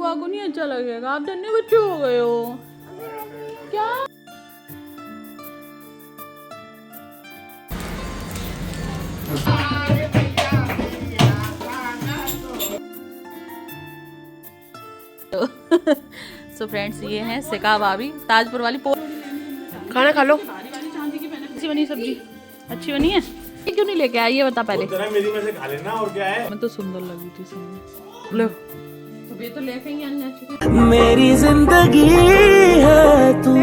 बुआ को नहीं अच्छा लगेगा। आप धन्य बच्चे हो गए हो क्या? सो फ्रेंड्स, ये हैं सिका भाभी, ताजपुर वाली खाना खा लो। अच्छी बनी सब्जी? अच्छी बनी है? ये क्यों नहीं लेके आई ये बता पहले। मेरी में से खा लेना और क्या है। मैं तो सुंदर लगी थी सामने। लो तो ये तो लेके ही आने। मेरी जिंदगी है तू।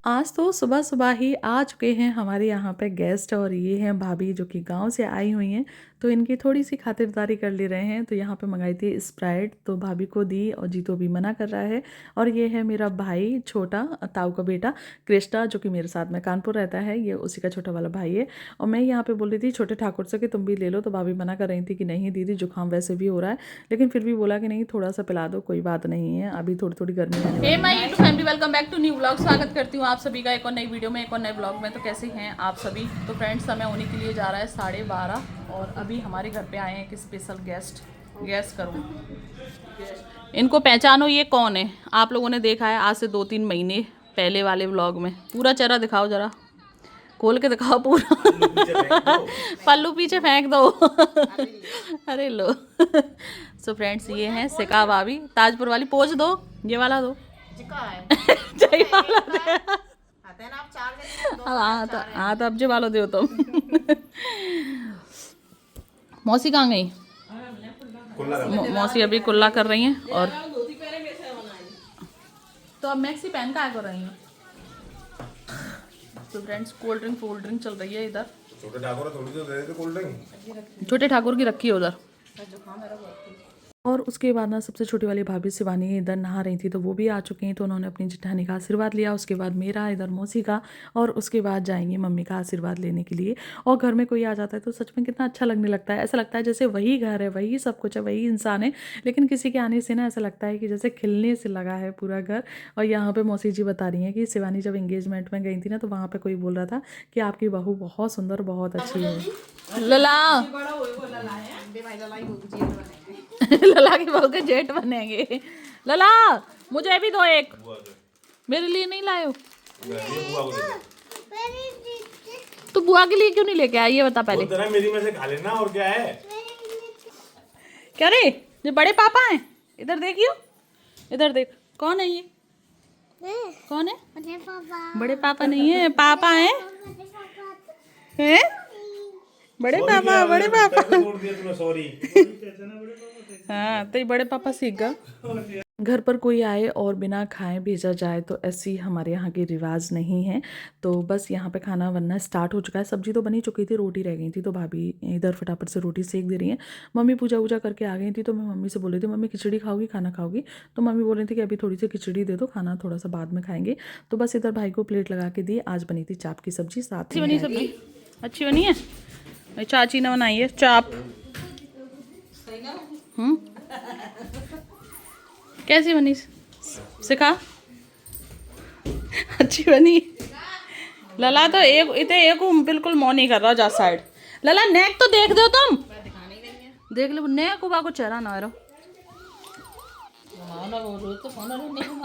आज तो सुबह सुबह ही आ चुके हैं हमारे यहाँ पे गेस्ट, और ये हैं भाभी जो कि गांव से आई हुई हैं, तो इनकी थोड़ी सी खातिरदारी कर ले रहे हैं। तो यहाँ पे मंगाई थी स्प्राइट, तो भाभी को दी और जीतो भी मना कर रहा है। और ये है मेरा भाई छोटा, ताऊ का बेटा कृष्णा, जो कि मेरे साथ में कानपुर रहता है, ये उसी का छोटा वाला भाई है। और मैं यहाँ पे बोल रही थी छोटे ठाकुर से कि तुम भी ले लो, तो भाभी मना कर रही थी कि नहीं दीदी जुकाम वैसे भी हो रहा है, लेकिन फिर भी बोला कि नहीं थोड़ा सा पिला दो, कोई बात नहीं है, अभी थोड़ी थोड़ी गर्मी है। Hey my YouTube family, welcome back to new vlog. स्वागत करती हूँ आप सभी का एक और नई वीडियो में, एक और नए व्लॉग में। तो कैसे हैं आप सभी? तो फ्रेंड्स, समय होने के लिए जा रहा है 12:30, और अभी हमारे घर पे आए हैं एक स्पेशल गेस्ट। गैस करो, इनको पहचानो, ये कौन है? आप लोगों ने देखा है आज से 2-3 महीने पहले वाले व्लॉग में। पूरा चेहरा दिखाओ जरा, खोल के दिखाओ पूरा। पल्लू पीछे फेंक दो। अरे लो। सो फ्रेंड्स, ये हैं सिका भाभी, ताजपुर वाली। पोज दो, ये वाला दो। जय वाला दे। हाँ तो अब जे वालो दो तुम। मौसी कहाँ गई? मौसी अभी कुल्ला कर रही हैं। और तो अब मैक्सी पहन का कर रही हैं। तो फ्रेंड्स, कोल्ड ड्रिंक चल रही है इधर। छोटे ठाकुर थोड़ी तो दे देते कोल्ड ड्रिंक। छोटे ठाकुर की रखी है उधर। और उसके बाद ना सबसे छोटी वाली भाभी शिवानी इधर नहा रही थी, तो वो भी आ चुकी हैं। तो उन्होंने अपनी जेठानी का आशीर्वाद लिया, उसके बाद मेरा, इधर मौसी का, और उसके बाद जाएंगे मम्मी का आशीर्वाद लेने के लिए। और घर में कोई आ जाता है तो सच में कितना अच्छा लगने लगता है। ऐसा लगता है जैसे वही घर है, वही सब कुछ है, वही इंसान है, लेकिन किसी के आने से ना ऐसा लगता है कि जैसे खिलने से लगा है पूरा घर। और यहाँ पर मौसी जी बता रही हैं कि शिवानी जब एंगेजमेंट में गई थी ना, तो वहाँ पर कोई बोल रहा था कि आपकी बहू बहुत सुंदर, बहुत अच्छी है। लला लला के बहू के जेठ बनेंगे। लला मुझे भी दो एक, मेरे लिए नहीं लाए हो? तो बुआ के लिए क्यों नहीं लेके आई ये बता पहले। मेरी में से खा लेना और क्या है। क्या रे, ये बड़े पापा हैं? इधर देखियो, इधर देख, कौन है ये? कौन है? बड़े पापा नहीं है, पापा हैं। हैं? बड़े पापा, बड़े पापा। सॉरी। हाँ तो ये बड़े पापा सीख गए। घर पर कोई आए और बिना खाए भेजा जाए तो ऐसी हमारे यहाँ के रिवाज नहीं है। तो बस यहाँ पे खाना बनना स्टार्ट हो चुका है। सब्जी तो बनी चुकी थी, रोटी रह गई थी, तो भाभी इधर फटाफट से रोटी सेक दे रही हैं। मम्मी पूजा वूजा करके आ गई थी, तो मैं मम्मी से बोल रही थी मम्मी खिचड़ी खाओगी, खाना खाओगी? तो मम्मी बोल रही थी कि अभी थोड़ी सी खिचड़ी दे दो, खाना थोड़ा सा बाद में खाएंगे। तो बस इधर भाई को प्लेट लगा के दी। आज बनी थी चाप की सब्जी, साथ में बनी सब्जी। अच्छी बनी है, चाची ने बनाई है चाप। कैसी बनी सिखा? अच्छी बनी। लला तो एक बिल्कुल मौनी कर रहा जा साइड। लला नेक तो देख दो तुम, देख लो नेक उबा को चेहरा ना रहो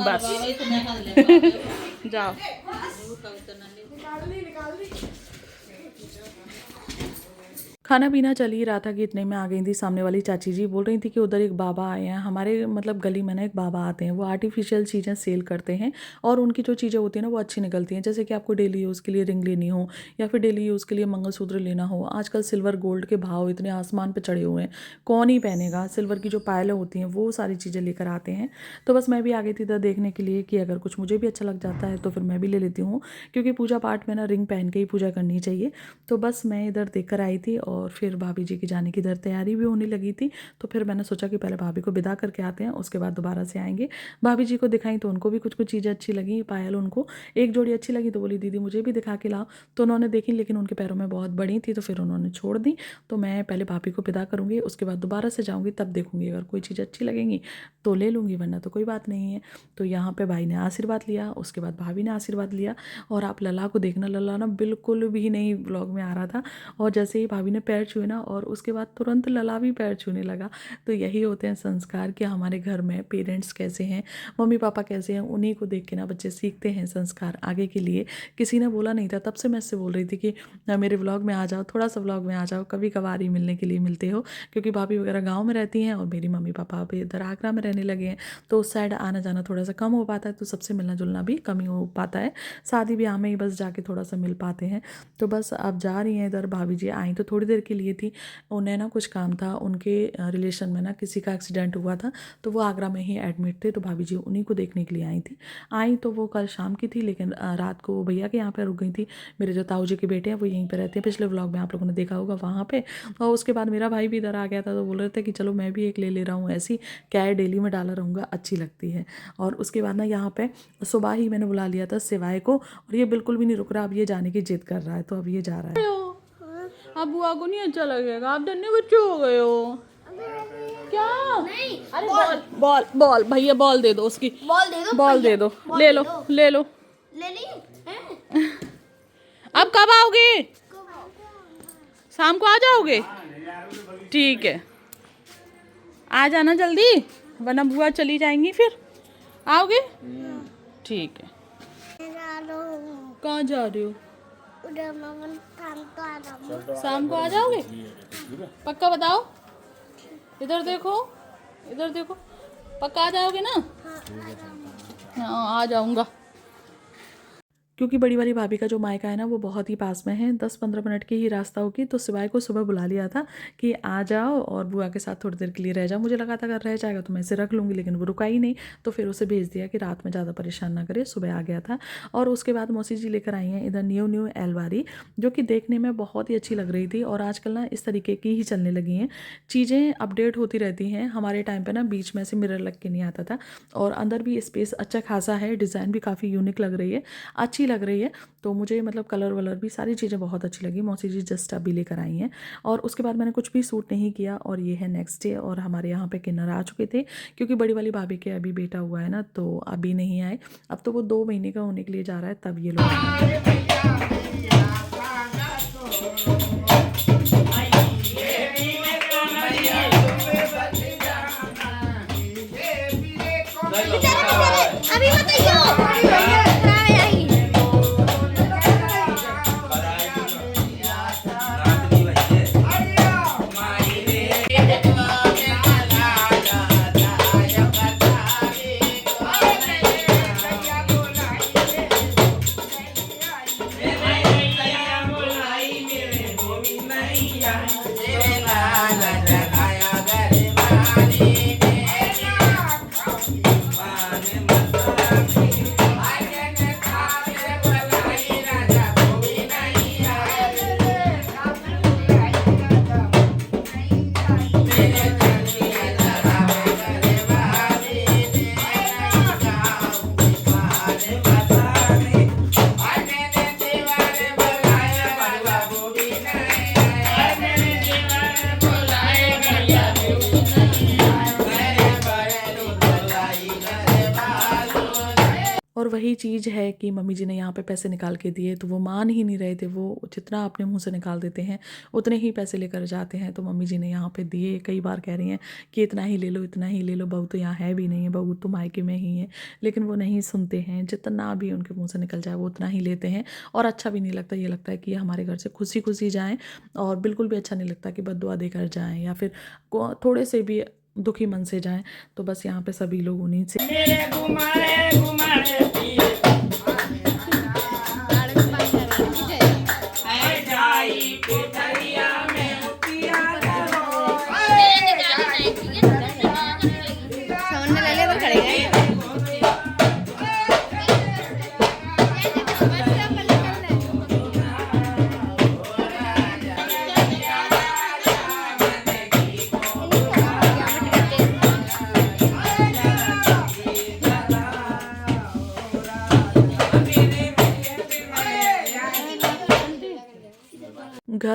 बस। जाओ। खाना पीना चल ही रहा था कि इतने में आ गई थी सामने वाली चाची जी। बोल रही थी कि उधर एक बाबा आए हैं हमारे, मतलब गली में ना एक बाबा आते हैं, वो आर्टिफिशियल चीज़ें सेल करते हैं, और उनकी जो चीज़ें होती हैं ना वो अच्छी निकलती हैं। जैसे कि आपको डेली यूज़ के लिए रिंग लेनी हो, या फिर डेली यूज़ के लिए मंगलसूत्र लेना हो। आजकल सिल्वर गोल्ड के भाव इतने आसमान पर चढ़े हुए हैं, कौन ही पहनेगा। सिल्वर की जो पायलें होती हैं वो सारी चीज़ें लेकर आते हैं। तो बस मैं भी आ गई थी इधर देखने के लिए कि अगर कुछ मुझे भी अच्छा लग जाता है तो फिर मैं भी ले लेती हूँ, क्योंकि पूजा पाठ में ना रिंग पहन के ही पूजा करनी चाहिए। तो बस मैं इधर देख कर आई थी, और फिर भाभी जी की जाने की इधर तैयारी भी होने लगी थी। तो फिर मैंने सोचा कि पहले भाभी को विदा करके आते हैं, उसके बाद दोबारा से आएंगे। भाभी जी को दिखाई तो उनको भी कुछ कुछ चीज़ें अच्छी लगी। पायल उनको एक जोड़ी अच्छी लगी, तो बोली दीदी मुझे भी दिखा के लाओ। तो उन्होंने देखी, लेकिन उनके पैरों में बहुत बड़ी थी, तो फिर उन्होंने छोड़ दी। तो मैं पहले भाभी को विदा करूँगी, उसके बाद दोबारा से जाऊँगी, तब देखूँगी अगर कोई चीज़ अच्छी लगेंगी तो ले लूँगी, वरना तो कोई बात नहीं है। तो यहाँ पर भाई ने आशीर्वाद लिया, उसके बाद भाभी ने आशीर्वाद लिया। और आप लला को देखना, लला ना बिल्कुल भी नहीं व्लॉग में आ रहा था, और जैसे ही भाभी ने पैर छुए ना और उसके बाद तुरंत लला भी पैर छूने लगा। तो यही होते हैं संस्कार कि हमारे घर में पेरेंट्स कैसे हैं, मम्मी पापा कैसे हैं, उन्हीं को देख के ना बच्चे सीखते हैं संस्कार आगे के लिए। किसी ने बोला नहीं था, तब से मैं इससे बोल रही थी कि मेरे व्लॉग में आ जाओ, थोड़ा सा व्लॉग में आ जाओ, कभी कभार ही मिलने के लिए मिलते हो, क्योंकि भाभी वगैरह गाँव में रहती हैं और मेरी मम्मी पापा अभी इधर आगरा में रहने लगे हैं, तो उस साइड आना जाना थोड़ा सा कम हो पाता है, तो सबसे मिलना जुलना भी कम ही हो पाता है। शादी ब्याह में ही बस जाके थोड़ा सा मिल पाते हैं। तो बस अब जा रही हैं इधर, भाभी जी आई तो थोड़ी देर के लिए थी, उन्हें ना कुछ काम था, उनके रिलेशन में ना किसी का एक्सीडेंट हुआ था, तो वो आगरा में ही एडमिट थे, तो भाभी जी उन्हीं को देखने के लिए आई तो वो कल शाम की थी, लेकिन रात को भैया के यहाँ पे रुक गई थी। मेरे जो ताऊ जी के बेटे हैं वो यहीं पे रहते हैं, पिछले व्लॉग में आप लोगों ने देखा होगा वहाँ पे। और उसके बाद मेरा भाई भी इधर आ गया था, तो बोल रहे थे कि चलो मैं भी एक ले रहा हूँ, ऐसी क्या है डेली में डाला रहूँगा, अच्छी लगती है। और उसके बाद ना यहाँ पे सुबह ही मैंने बुला लिया था सिवाय को, और ये बिल्कुल भी नहीं रुक रहा, अब ये जाने की जिद कर रहा है, तो अब ये जा रहा है। अब बुआ को नहीं अच्छा लगेगा, आप धन्य बच्चे हो गए हो क्या? नहीं, अरे बॉल बॉल भैया बॉल दे दो, उसकी बॉल दे दो, ले लो ले लो, ले ली। अब कब आओगे? शाम को आ जाओगे? ठीक है, आ जाना जल्दी, वरना बुआ चली जाएंगी फिर। आओगे? ठीक है। कहाँ जा रहे हो? शाम को आ जाओगे? पक्का बताओ, इधर देखो, इधर देखो, पक्का आ जाओगे ना? हाँ, आ जाऊंगा, क्योंकि बड़ी वाली भाभी का जो मायका है ना वो बहुत ही पास में है, 10-15 मिनट की ही रास्ता होगी। तो सिवाय को सुबह बुला लिया था कि आ जाओ और बुआ के साथ थोड़ी देर के लिए रह जाओ। मुझे लगा था अगर रह जाएगा तो मैं इसे रख लूँगी, लेकिन वो रुका ही नहीं, तो फिर उसे भेज दिया कि रात में ज़्यादा परेशान ना करे, सुबह आ गया था। और उसके बाद मौसी जी लेकर आई हैं इधर न्यू एलवारी, जो कि देखने में बहुत ही अच्छी लग रही थी। और आजकल ना इस तरीके की ही चलने लगी हैं, चीज़ें अपडेट होती रहती हैं। हमारे टाइम पर ना बीच में से मिरर लग के नहीं आता था, और अंदर भी स्पेस अच्छा खासा है, डिज़ाइन भी काफ़ी यूनिक लग रही है, अच्छी लग रही है। तो मुझे मतलब कलर वलर भी सारी चीज़ें बहुत अच्छी लगी। मौसी जी जस्ट अभी लेकर आई हैं, और उसके बाद मैंने कुछ भी सूट नहीं किया। और ये है नेक्स्ट डे, और हमारे यहाँ पे किन्नर आ चुके थे, क्योंकि बड़ी वाली भाभी के अभी बेटा हुआ है ना, तो अभी नहीं आए। अब तो वो 2 महीने का होने के लिए जा रहा है, तब ये लोग अभी बताइए। और वही चीज़ है कि मम्मी जी ने यहाँ पे पैसे निकाल के दिए, तो वो मान ही नहीं रहे थे। वो जितना अपने मुंह से निकाल देते हैं उतने ही पैसे लेकर जाते हैं। तो मम्मी जी ने यहाँ पे दिए, कई बार कह रही हैं कि इतना ही ले लो, इतना ही ले लो, बहू तो यहाँ है भी नहीं है, बहू तो मायके में ही है। लेकिन वो नहीं सुनते हैं, जितना भी उनके मुँह से निकल जाए वो उतना ही लेते हैं, और अच्छा भी नहीं लगता। ये लगता है कि हमारे घर से खुशी खुशी जाएँ, और बिल्कुल भी अच्छा नहीं लगता कि बद्दुआ देकर जाएँ या फिर थोड़े से भी दुखी मन से जाएं। तो बस यहाँ पे सभी लोग उन्हीं से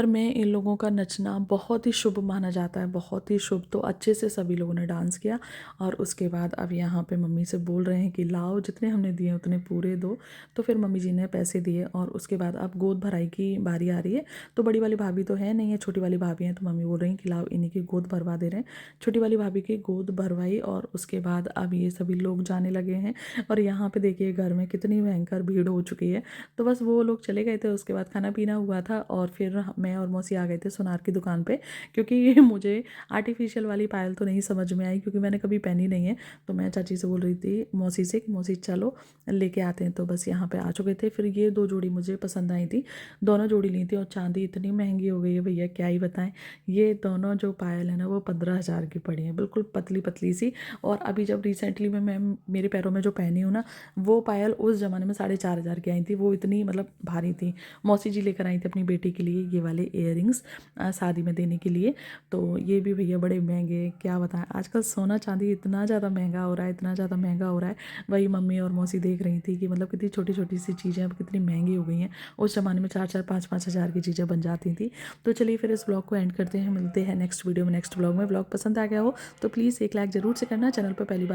घर में इन लोगों का नचना बहुत ही शुभ माना जाता है, बहुत ही शुभ। तो अच्छे से सभी लोगों ने डांस किया और उसके बाद अब यहाँ पे मम्मी से बोल रहे हैं कि लाओ जितने हमने दिए उतने पूरे दो। तो फिर मम्मी जी ने पैसे दिए और उसके बाद अब गोद भराई की बारी आ रही है। तो बड़ी वाली भाभी तो है नहीं है, छोटी वाली भाभी हैं, तो मम्मी बोल रही हैं कि लाओ इन्हीं की गोद भरवा दे रहे हैं। छोटी वाली भाभी की गोद भरवाई और उसके बाद अब ये सभी लोग जाने लगे हैं। और यहाँ पे देखिए घर में कितनी भयंकर भीड़ हो चुकी है। तो बस वो लोग चले गए थे, उसके बाद खाना पीना हुआ था और फिर मैं और मौसी आ गए थे सुनार की दुकान पे, क्योंकि मुझे आर्टिफिशियल वाली पायल तो नहीं समझ में आई क्योंकि मैंने कभी पहनी नहीं है। तो मैं चाची से बोल रही थी मौसी से कि मौसी चलो लेके आते हैं। तो बस यहाँ पे आ चुके थे। फिर ये 2 जोड़ी मुझे पसंद आई थी, दोनों जोड़ी ली थी। और चांदी इतनी महंगी हो गई है भैया, क्या ही बताएं। ये दोनों जो पायल है ना वो 15,000 की पड़ी है, बिल्कुल पतली पतली सी। और अभी जब रिसेंटली में मैं मेरे पैरों में जो पहनी हूँ ना, वो पायल उस ज़माने में 4,500 की आई थी। वो इतनी मतलब भारी थी। मौसी जी लेकर आई थी अपनी बेटी के लिए ये वाले इयररिंग्स शादी में देने के लिए। तो ये भी भैया बड़े महंगे, क्या बताएं। आजकल सोना चांदी इतना ज़्यादा महंगा हो रहा है, इतना ज़्यादा महंगा हो रहा है। वही मम्मी और मौसी देख रही थी कि मतलब कितनी छोटी छोटी सी चीज़ें अब कितनी महंगी हो गई हैं। उस ज़माने में 4-4, 5-5 हज़ार की चीज़ें बन जाती थी। तो चलिए फिर इस ब्लॉग को एंड करते हैं, मिलते हैं नेक्स्ट वीडियो में, नेक्स्ट ब्लॉग में। ब्लॉग पसंद आ गया हो तो प्लीज़ एक लाइक ज़रूर से करना। चैनल पर पहली बार